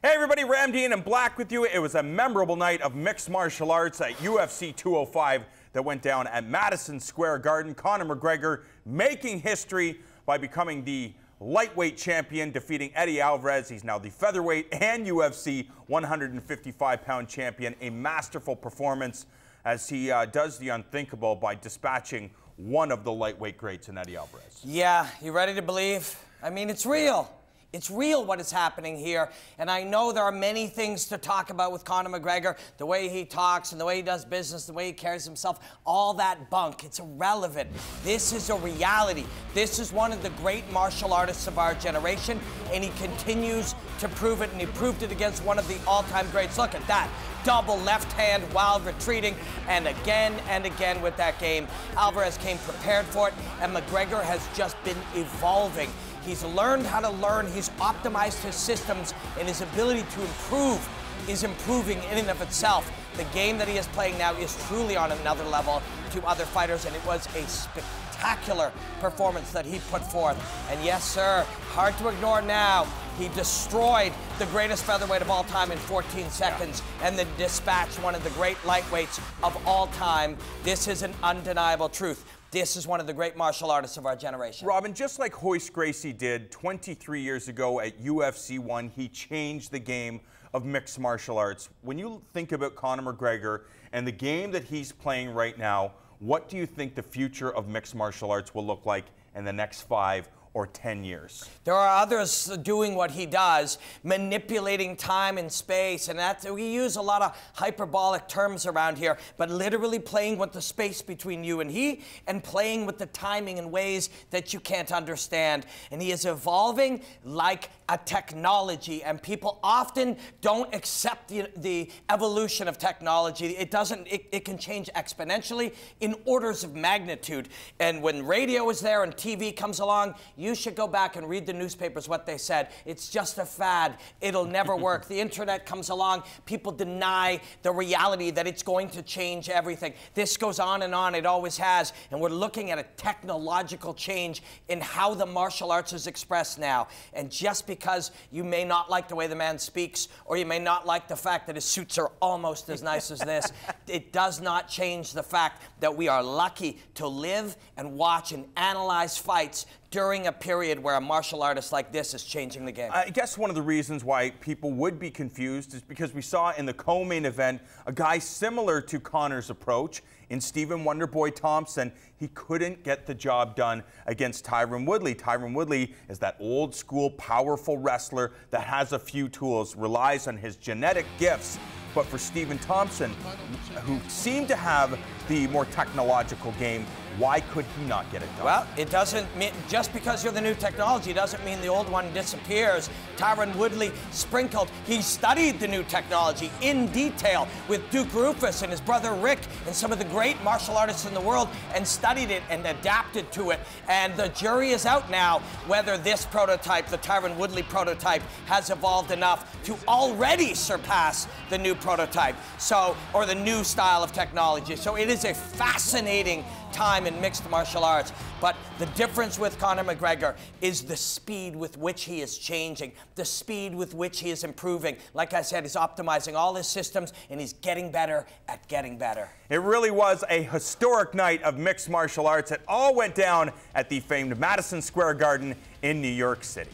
Hey everybody, Ramdeen and Black with you. It was a memorable night of mixed martial arts at UFC 205 that went down at Madison Square Garden. Conor McGregor making history by becoming the lightweight champion, defeating Eddie Alvarez. He's now the featherweight and UFC 155-pound champion. A masterful performance as he does the unthinkable by dispatching one of the lightweight greats in Eddie Alvarez. Yeah, you ready to believe? I mean, it's real. It's real what is happening here, and I know there are many things to talk about with Conor McGregor, the way he talks and the way he does business, the way he carries himself, all that bunk. It's irrelevant. This is a reality. This is one of the great martial artists of our generation, and he continues to prove it, and he proved it against one of the all-time greats. Look at that. Double left hand while retreating, and again with that game. Alvarez came prepared for it, and McGregor has just been evolving. He's learned how to learn, he's optimized his systems, and his ability to improve is improving in and of itself. The game that he is playing now is truly on another level to other fighters, and it was a spectacular performance that he put forth. And yes, sir, hard to ignore now, he destroyed the greatest featherweight of all time in 14 seconds, and then dispatched one of the great lightweights of all time. This is an undeniable truth. This is one of the great martial artists of our generation. Robin, just like Royce Gracie did 23 years ago at UFC 1, he changed the game of mixed martial arts. When you think about Conor McGregor and the game that he's playing right now, what do you think the future of mixed martial arts will look like in the next 5 or 10 years? There are others doing what he does, manipulating time and space, and we use a lot of hyperbolic terms around here, but literally playing with the space between you and he, and playing with the timing in ways that you can't understand. And he is evolving like a technology, and people often don't accept the evolution of technology. It can change exponentially in orders of magnitude. And when radio is there and TV comes along, you should go back and read the newspapers what they said. It's just a fad. It'll never work. The internet comes along. People deny the reality that it's going to change everything. This goes on. It always has. And we're looking at a technological change in how the martial arts is expressed now. And just because you may not like the way the man speaks, or you may not like the fact that his suits are almost as nice as this, it does not change the fact that we are lucky to live and watch and analyze fights during a period where a martial artist like this is changing the game. I guess one of the reasons why people would be confused is because we saw in the co-main event a guy similar to Conor's approach in Stephen Wonderboy Thompson. He couldn't get the job done against Tyron Woodley. Tyron Woodley is that old school, powerful wrestler that has a few tools, relies on his genetic gifts. But for Stephen Thompson, who seemed to have the more technological game, why could he not get it done? Well, it doesn't mean, just because you're the new technology doesn't mean the old one disappears. Tyron Woodley sprinkled. He studied the new technology in detail with Duke Rufus and his brother Rick and some of the great martial artists in the world, and studied it and adapted to it. And the jury is out now whether this prototype, the Tyron Woodley prototype, has evolved enough to already surpass the new prototype, or the new style of technology. So it is a fascinating time in mixed martial arts, but the difference with Conor McGregor is the speed with which he is changing, the speed with which he is improving. Like I said, he's optimizing all his systems, and he's getting better at getting better. It really was a historic night of mixed martial arts. It all went down at the famed Madison Square Garden in New York City.